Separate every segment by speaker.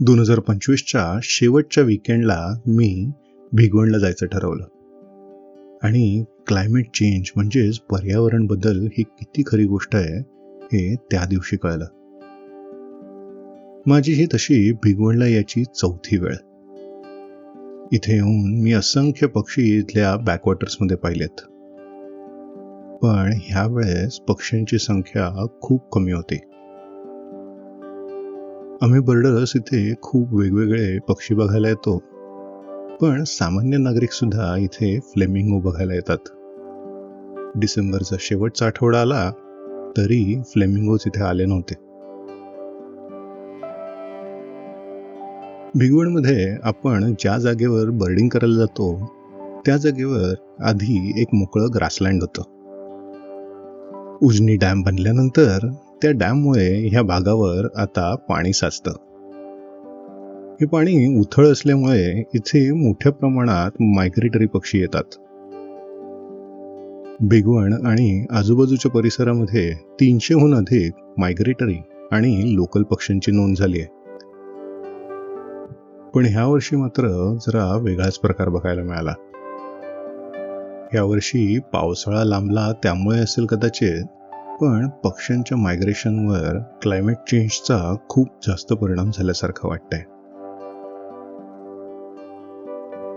Speaker 1: 2025च्या शेवटच्या वीकेंडला मी भिगवणला जायचं ठरवलं आणि क्लायमेट चेंज म्हणजेच पर्यावरण बदल ही किती खरी गोष्ट आहे हे त्या दिवशी कळलं. माझी ही तशी भिगवणला याची चौथी वेळ. इथे येऊन मी असंख्य पक्षी इथल्या बॅकवॉटर्समध्ये पाहिलेत, पण ह्या वेळेस पक्ष्यांची संख्या खूप कमी होती. आम्ही बर्डर्स इथे खूप वेगवेगळे पक्षी बघायला येतो, पण सामान्य नागरिक सुद्धा इथे फ्लेमिंगो बघायला येतात. डिसेंबरचा शेवटचा आठवडा आला तरी फ्लेमिंगोज इथे आले नव्हते. भिगवणमध्ये आपण ज्या जागेवर बर्डिंग करायला जातो त्या जागेवर आधी एक मोकळं ग्रासलँड होतं. उजनी डॅम बनल्यानंतर त्या डॅममुळे ह्या भागावर आता पाणी साचतं. हे पाणी उथळ असल्यामुळे इथे मोठ्या प्रमाणात मायग्रेटरी पक्षी येतात. भिगवण आणि आजूबाजूच्या परिसरामध्ये 300हून अधिक मायग्रेटरी आणि लोकल पक्ष्यांची नोंद झाली आहे. पण ह्या वर्षी मात्र जरा वेगळाच प्रकार बघायला मिळाला. यावर्षी पावसाळा लांबला त्यामुळे असेल कदाचित, पण पक्ष्यांच्या मायग्रेशनवर क्लायमेट चेंजचा खूप जास्त परिणाम झाल्यासारखं वाटतंय.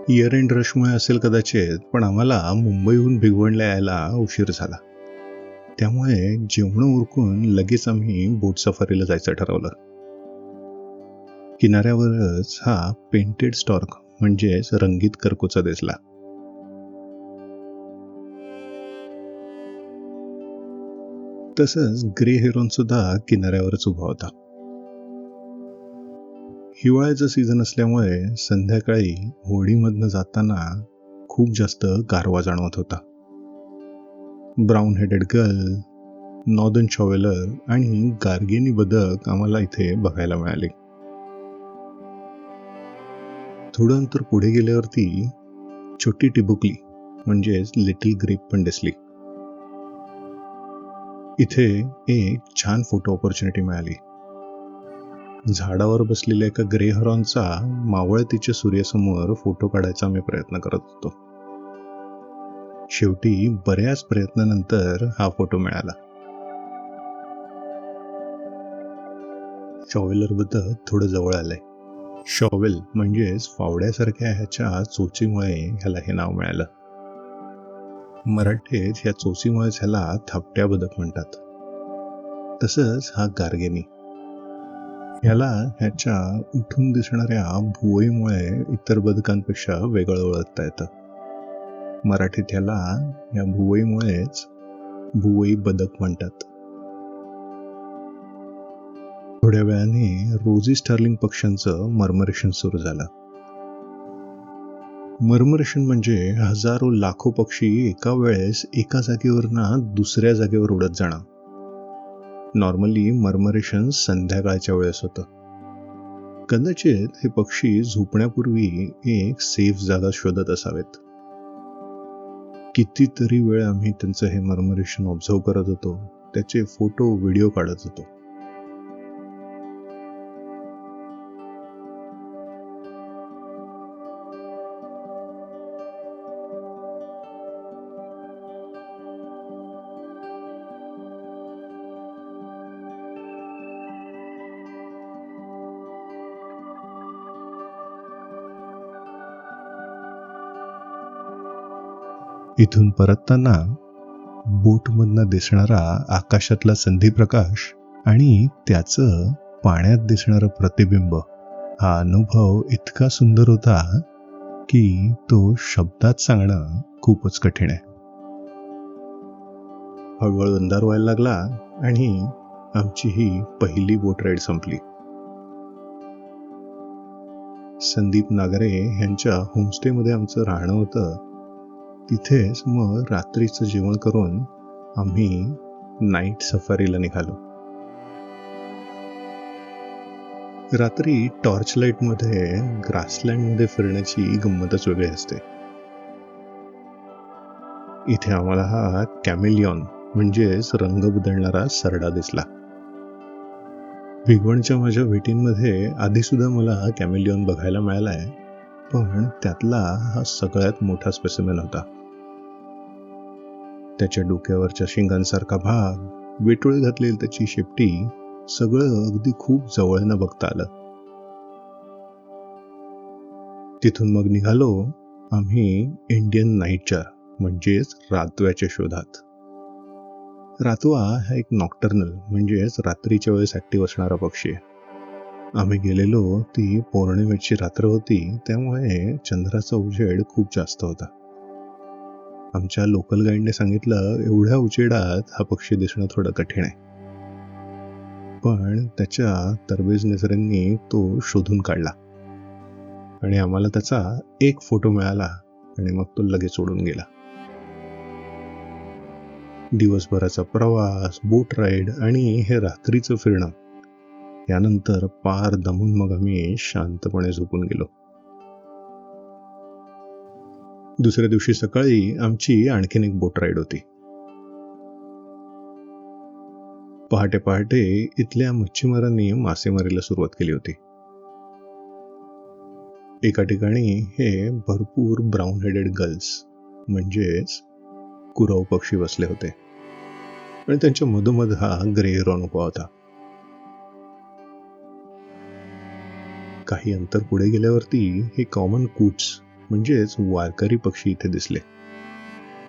Speaker 1: इयर एंड रशमुळे असेल कदाचित, पण आम्हाला मुंबईहून भिगवणला यायला उशीर झाला. त्यामुळे जेवण उरकून लगेच आम्ही बोट सफारीला जायचं ठरवलं. किनाऱ्यावरच हा पेंटेड स्टॉर्क म्हणजेच रंगीत करकोचा दिसला. तसंच ग्रे हेरॉन सुद्धा किनाऱ्यावरच उभा होता. हिवाळ्याचा सीझन असल्यामुळे संध्याकाळी होडीमधनं जाताना खूप जास्त गारवा जाणवत होता. ब्राऊन हेडेड गल, नॉर्दर्न शॉवेलर आणि गार्गेनी बदक आम्हाला इथे बघायला मिळाले. थोडं अंतर पुढे गेल्यावरती छोटी टिबुकली म्हणजेच लिटिल ग्रेप पण दिसली. इथे एक छान फोटो ऑपॉर्च्युनिटी मिळाली. झाडावर बसलेल्या एका ग्रे हरॉनचा मावळतीच्या सूर्यासमोर फोटो काढायचा मी प्रयत्न करत होतो. शेवटी बऱ्याच प्रयत्नानंतर हा फोटो मिळाला. शॉवेलर बद्दल थोडं जवळ आलंय. शॉवेल म्हणजेच फावड्यासारख्या ह्याच्या चोचीमुळे ह्याला हे नाव मिळालं. मराठीत ह्या चोचीमुळेच ह्याला थापट्या बदक म्हणतात. तसंच हा गार्गेनी, ह्याला ह्याच्या उठून दिसणाऱ्या भुवईमुळे इतर बदकांपेक्षा वेगळं ओळखता येतं. मराठीत ह्याला ह्या भुवईमुळेच भुवई बदक म्हणतात. थोड्या वेळाने रोजी स्टार्लिंग पक्ष्यांचं मर्मरेशन सुरू झालं. मर्मरेशन म्हणजे हजारो लाखो पक्षी एका वेळेस एका जागेवरनं दुसऱ्या जागेवर उडत जाणं. नॉर्मली मर्मरेशन संध्याकाळच्या वेळेस होतं. कदाचित हे पक्षी झोपण्यापूर्वी एक सेफ जागा शोधत असावेत. कितीतरी वेळ आम्ही त्यांचं हे मर्मरेशन ऑब्झर्व करत होतो, त्याचे फोटो व्हिडिओ काढत होतो. इथून परतताना बोटमधनं दिसणारा आकाशातला संधिप्रकाश आणि त्याचं पाण्यात दिसणारं प्रतिबिंब, हा अनुभव इतका सुंदर होता की तो शब्दात सांगणं खूपच कठीण आहे. हळूहळू अंधार व्हायला लागला आणि आमची ही पहिली बोट राईड संपली. संदीप नागरे यांच्या होमस्टेमध्ये आमचं राहणं होतं. तिथेच मग रात्रीचं जेवण करून आम्ही नाईट सफारीला निघालो. रात्री टॉर्च लाईटमध्ये ग्रासलँडमध्ये फिरण्याची गंमतच वेगळी असते. इथे आम्हाला हा कॅमेलियॉन म्हणजेच रंग बदलणारा सरडा दिसला. भिगवणच्या माझ्या भेटींमध्ये आधीसुद्धा मला कॅमेलियॉन बघायला मिळालाय, पण त्यातला हा सगळ्यात मोठा स्पेसिमेन होता. त्याच्या डोक्यावरच्या शिंगांसारखा भाग, वेटोळे घातलेली त्याची शेपटी, सगळं अगदी खूप जवळनं बघता आलं. तिथून मग निघालो आम्ही इंडियन नाईटजार म्हणजेच रातव्याच्या शोधात. रातवा हा एक नॉक्टर्नल म्हणजेच रात्रीच्या वेळेस ऍक्टिव्ह असणारा पक्षी आहे. आम्ही गेलेलो ती पौर्णिमेची रात्र होती, त्यामुळे चंद्राचा उजेड खूप जास्त होता. आमच्या लोकल गाईडने सांगितलं एवढ्या उजेडात हा पक्षी दिसणं थोडं कठीण आहे, पण त्याच्या तरबेज नजरेंनी तो शोधून काढला आणि आम्हाला त्याचा एक फोटो मिळाला आणि मग तो लगेच सोडून गेला. दिवसभराचा प्रवास, बोट राईड आणि हे रात्रीचं फिरणं, यानंतर पार दमून मग आम्ही शांतपणे झोपून गेलो. दुसऱ्या दिवशी सकाळी आमची आणखीन एक बोट राईड होती. पहाटे पहाटे इथल्या मच्छीमारांनी मासेमारीला सुरुवात केली होती. एका ठिकाणी हे भरपूर ब्राऊन हेडेड गल्स म्हणजेच कुरव पक्षी बसले होते आणि त्यांच्या मधोमध हा ग्रे हेरॉन उभा होता. काही अंतर पुढे गेल्यावरती हे कॉमन कूट्स म्हणजेच वारकरी पक्षी इथे दिसले.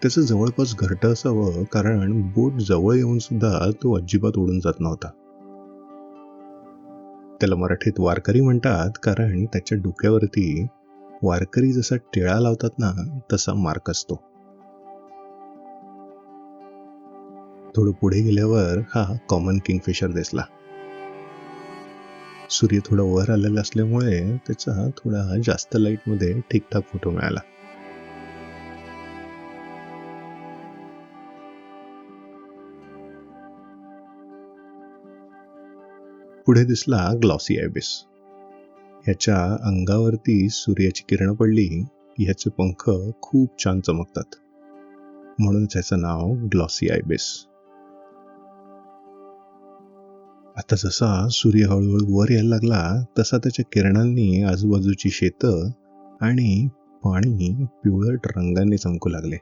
Speaker 1: त्याचं जवळपास घरटं असावं, कारण बोट जवळ येऊन सुद्धा तो अजिबात उडून जात नव्हता. त्याला मराठीत वारकरी म्हणतात, कारण त्याच्या डोक्यावरती वारकरी जसा टिळा लावतात ना, तसा मार्क असतो. थोडं पुढे गेल्यावर हा कॉमन किंगफिशर दिसला. सूर्य थोडा वर आलेला असल्यामुळे त्याचा थोडा जास्त लाईटमध्ये ठीकठाक फोटो मिळाला. पुढे दिसला ग्लॉसी आयबिस. ह्याच्या अंगावरती सूर्याची किरण पडली की ह्याचे पंख खूप छान चमकतात, म्हणून त्याचं नाव ग्लॉसी आयबिस. आता जसा सूर्य हळूहळू वर यायला लागला तसा त्याच्या किरणांनी आजूबाजूची शेतं आणि पाणी पिवळट रंगाने चमकू लागले.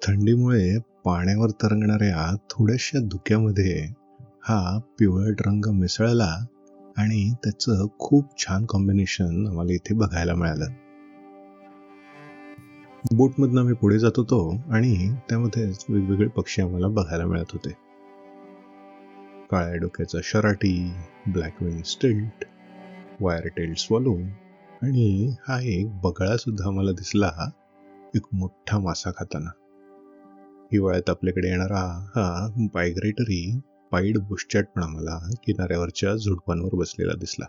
Speaker 1: थंडीमुळे पाण्यावर तरंगणाऱ्या थोड्याशा धुक्यामध्ये हा पिवळट रंग मिसळला आणि त्याचं खूप छान कॉम्बिनेशन आम्हाला इथे बघायला मिळालं. बोटमधनं आम्ही पुढे जात होतो आणि त्यामध्येच वेगवेगळे पक्षी आम्हाला बघायला मिळत होते. काळ्या डोक्याचा शराटी, black wing stilt, wire tailed swallow आणि हा एक बगळा सुद्धा आम्हाला दिसला, एक मोठा मासा खाताना. हिवाळ्यात आपल्याकडे येणारा हा मायग्रेटरी पाईड बुशचॅट पण आम्हाला किनाऱ्यावरच्या झुडपांवर बसलेला दिसला.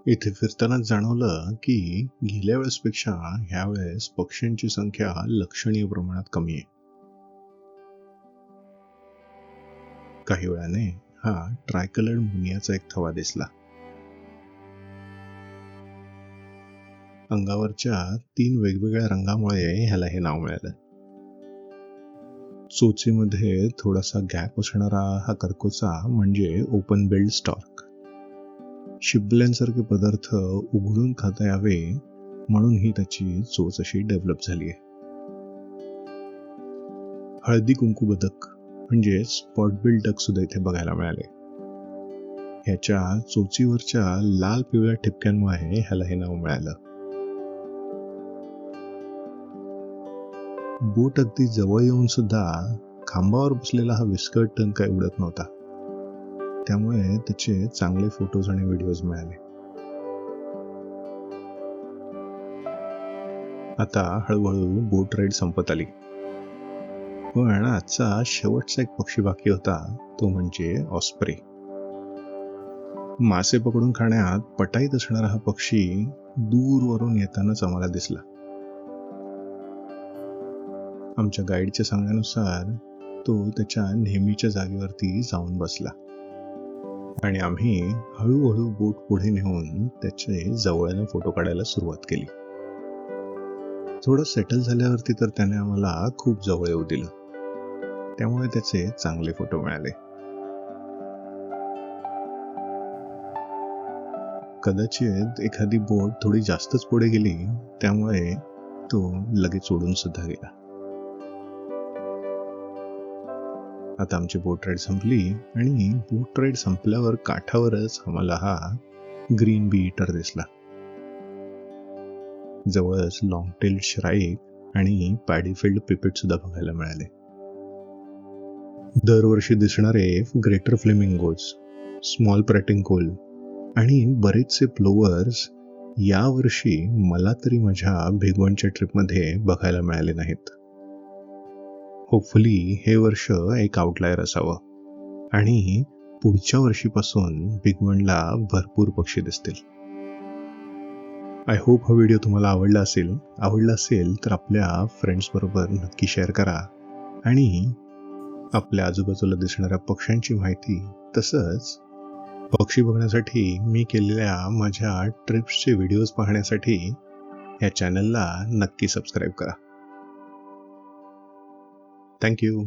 Speaker 1: इथे फिरतानाच जाणवलं की गेल्या वेळेसपेक्षा ह्या वेळेस पक्ष्यांची संख्या लक्षणीय प्रमाणात कमी आहे. काही वेळाने हा ट्रायकलर्ड मुनियाचा एक थवा दिसला. अंगावरच्या 3 वेगवेगळ्या रंगामुळे ह्याला हे नाव मिळालं. चोचीमध्ये थोडासा गॅप असणारा हा कर्कोचा म्हणजे ओपन बिल्ड स्टॉर्क. शिंपल्यांसारखे पदार्थ उघडून खाता यावे म्हणून ही त्याची चोच अशी डेव्हलप झाली आहे. हळदी कुंकू बदक म्हणजे स्पॉट बिल्ड डक सुद्धा इथे बघायला मिळाले. ह्याच्या चोचीवरच्या लाल पिवळ्या ठिपक्यांमुळे ह्याला हे नाव मिळालं. बोट अगदी जवळ येऊन सुद्धा खांबावर बसलेला हा विस्कट टन काय उडत नव्हता, त्यामुळे त्याचे चांगले फोटोज आणि व्हिडिओज मिळाले. आता हळूहळू बोट राईड संपत आली, पण आजचा शेवटचा एक पक्षी बाकी होता, तो म्हणजे ऑस्प्रे. मासे पकडून खाण्यात पटाईत असणारा हा पक्षी दूरवरून येतानाच आम्हाला दिसला. आमच्या गाईडच्या सांगण्यानुसार तो त्याच्या नेहमीच्या जागेवरती जाऊन बसला आणि आम्ही हळूहळू बोट पुढे नेऊन त्याचे जवळनं फोटो काढायला सुरुवात केली. थोडं सेटल झाल्यावरती तर त्याने आम्हाला खूप जवळ येऊ दिलं. त्यामुळे त्याचे चांगले फोटो मिळाले. कदाचित एखादी बोट थोडी जास्तच पुढे गेली, त्यामुळे तो लगेच उडून सुद्धा गेला. आता आमची बोट राईड संपली आणि बोट राईड संपल्यावर काठावरच आम्हाला हा ग्रीन बी ईटर दिसला. जवळच लॉंग टेल श्राईक आणि पॅडीफिल्ड पिपेट सुद्धा बघायला मिळाले. दरवर्षी दिसणारे ग्रेटर फ्लेमिंगोज, स्मॉल प्रॅटिंकोल आणि बरेचसे प्लोवर्स यावर्षी मला तरी माझ्या भिगवणच्या ट्रिपमध्ये बघायला मिळाले नाहीत. होपफुली हे वर्ष एक आउटलायर असावं आणि पुढच्या वर्षीपासून भिगवणला भरपूर पक्षी दिसतील. आय होप हा व्हिडिओ तुम्हाला आवडला असेल तर आपल्या फ्रेंड्स बरोबर नक्की शेअर करा आणि आपल्या आजूबाजूला दिसणाऱ्या पक्ष्यांची माहिती तसंच पक्षी बघण्यासाठी मी केलेल्या माझ्या ट्रिप्सचे व्हिडिओज पाहण्यासाठी या चॅनलला नक्की सबस्क्राईब करा. थँक्यू.